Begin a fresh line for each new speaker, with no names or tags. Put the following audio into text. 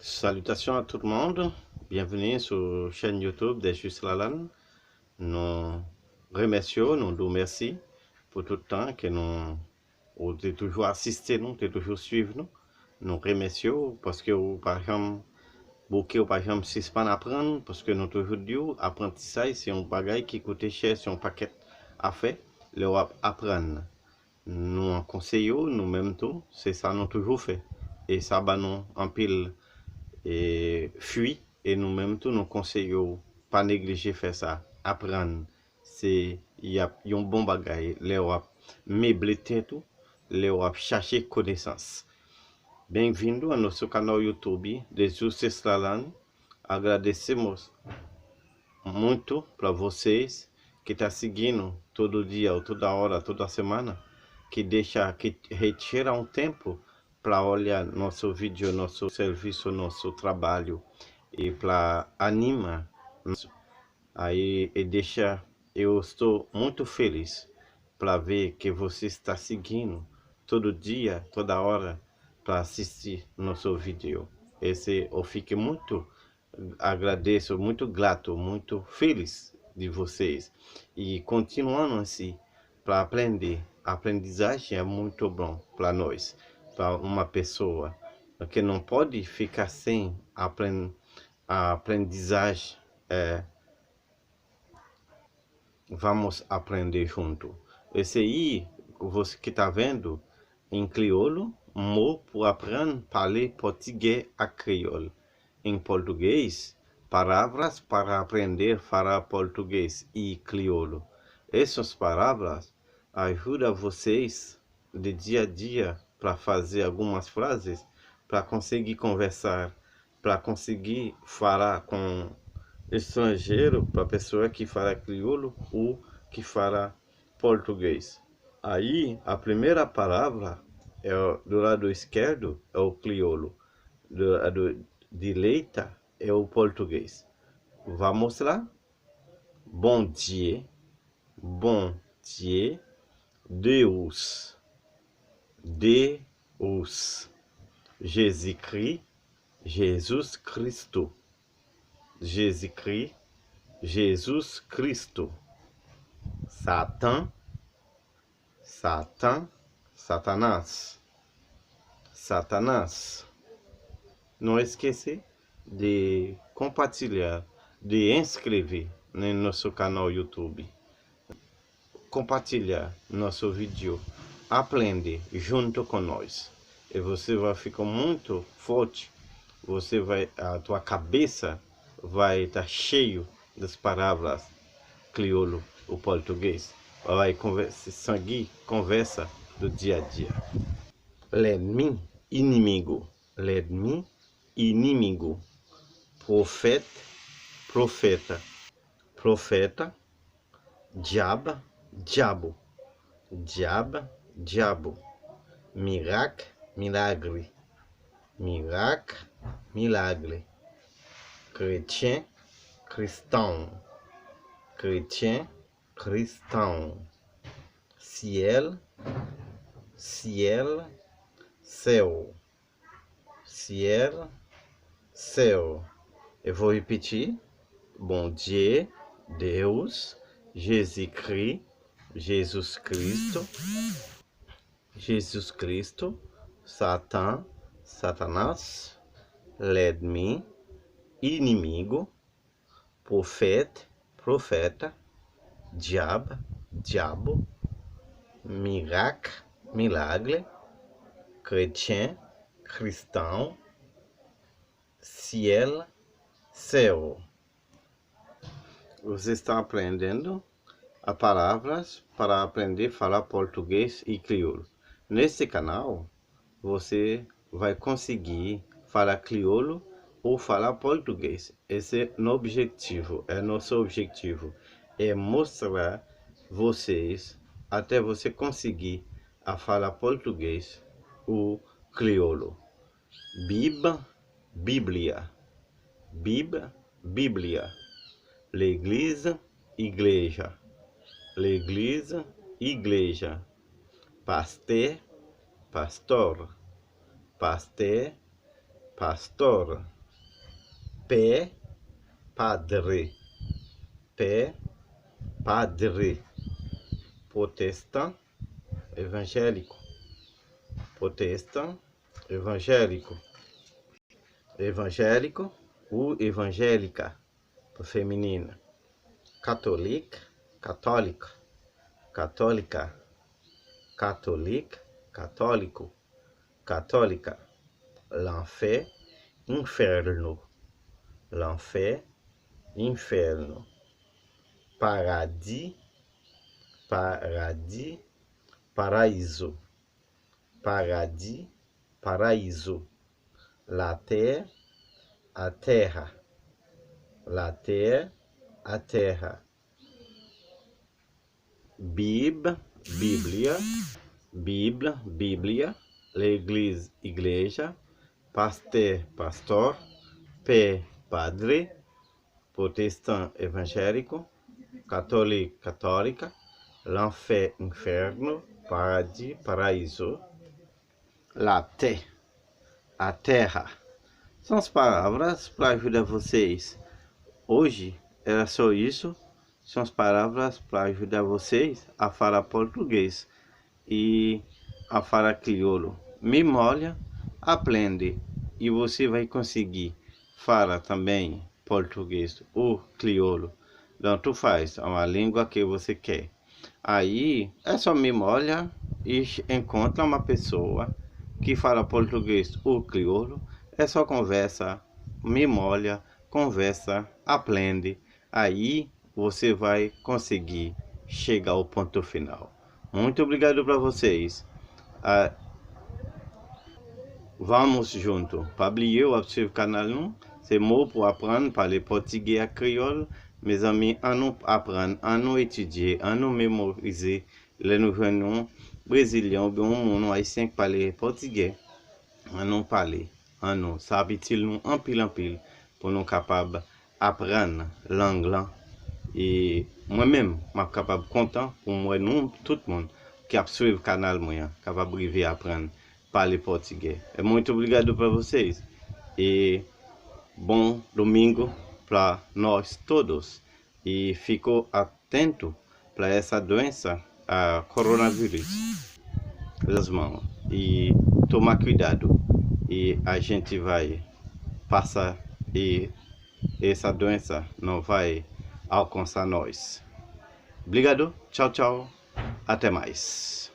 Salutations à tout le monde, bienvenue sur la chaîne YouTube des Justes Lalanne. Nous remercions, nous vous merci pour tout le temps que nous avez toujours assisté, nous avez toujours suivi nous. Nous remercions parce que, par exemple, beaucoup, par exemple, si ce pas apprendre, parce que nous toujours dit, apprentissage, c'est un bagage qui coûte cher, c'est un paquet à faire, le apprendre. Nous en conseillons, nous-mêmes tout, c'est ça nous toujours fait. Et ça, bah, nous, en pile, et fuit, et nous-mêmes tous nous conseillons pas négliger faire ça, apprendre. C'est il y a un bon bagage, les wap meubler tout, les wap chercher connaissance. Bienvenue à notre canal YouTube de Justes Lalanne. Agradecemos muito para vocês que está seguindo todo dia, toda hora, toda semana, que retira um tempo para olhar nosso vídeo, nosso serviço, nosso trabalho e para animar. Aí eu estou muito feliz para ver que você está seguindo todo dia, toda hora para assistir nosso vídeo. Eu fico muito agradeço, muito grato, muito feliz de vocês e continuando assim para aprender. A aprendizagem é muito bom para nós, para uma pessoa que não pode ficar sem a aprendizagem. Vamos aprender junto. Esse aí, você que está vendo, em crioulo, mot para aprender a falar português a crioulo. Em português, palavras para aprender a falar português e crioulo. Essas palavras ajudam vocês de dia a dia para fazer algumas frases, para conseguir conversar, para conseguir falar com estrangeiro, para pessoa que fala crioulo ou que fala português. Aí, a primeira palavra do lado esquerdo é o crioulo, do lado direita é o português. Vamos lá? Bom dia, Deus, Deus, Jésus-Christ, Jesus Cristo, Jésus-Christ, Jesus Cristo, Satan, Satan, Satanás, Satanás. Não esqueça de compartilhar, de inscrever no nosso canal YouTube. Compartilhar nosso vídeo, aprender junto com nós. E você vai ficar muito forte. A tua cabeça vai estar cheio das palavras crioulo, o português. Vai seguir conversa do dia a dia. L'ennemi, inimigo. L'ennemi, inimigo. Profeta, profeta. Profeta, diabo, diabo. Diabo, diabo. Miracle, milagre. Miracle, milagre. Chrétien, cristão. Chrétien, cristão. Ciel, ciel, céu. Ciel, céu. Eu vou repetir. Bom dia, Deus, Jesus-Cristo, Jesus Cristo, Jesus Cristo, Satan, Satanás, l'ennemi, inimigo, profeta, profeta, diabo, diabo, miracle, milagre, chrétien, cristão, ciel, céu. Você está aprendendo as palavras para aprender a falar português e crioulo. Nesse canal, você vai conseguir falar crioulo ou falar português. Esse é nosso objetivo. É mostrar vocês até você conseguir a falar português ou crioulo. Bíblia. Bíblia. L'église, igreja. L'église, igreja. Pastor, pastor. Pastor, pastor. Pé, padre. Pé, padre. Protestant, evangélico. Protestant, evangélico. Evangélico ou evangélica, feminina. Católica, católica. Católica, católica, católico. Católica. L'enfer, inferno. L'enfer, inferno. Paradis, paradis, paraíso. Paradis, paraíso. La terre, a terra. La terre, a terra. Bíblia, Bíblia. Bíblia, Bíblia. L'église, igreja. Pasteur, pastor. Père, padre. Protestant, evangélico. Católico, católica. L'enfer, inferno. Paradis, paraíso. La terre, a terra. São as palavras para ajudar vocês. Hoje era só isso. São as palavras para ajudar vocês a falar português e a falar crioulo. Me molha, aprende e você vai conseguir falar também português ou crioulo. Então tu faz uma língua que você quer. Aí é só me molha e encontra uma pessoa que fala português ou crioulo. É só conversa, me molha, conversa, aprende. Aí você vai conseguir chegar ao ponto final. Muito obrigado para vocês. Vamos junto. Pabliye ou sur canal nous. C'est mot pour apprendre parler portugais à créole. Mes amis, à nous apprendre, à nous étudier, à nous mémoriser. Les nous venons brésiliens ou bien mon haïtien qui parle portugais. À nous parler, à nous. Ça habitue nous en pile pour nous capables d'apprendre langue là. Et moi-même, je suis capable content pour moi, nous, tout le monde qui a suivi le canal, capable de apprendre parler português. É muito obrigado para vocês e bom domingo para nós todos. E fico atento para essa doença, a coronavírus, as mãos e tomar cuidado e a gente vai passar e essa doença não vai alcançar nós. Obrigado, tchau, tchau, até mais.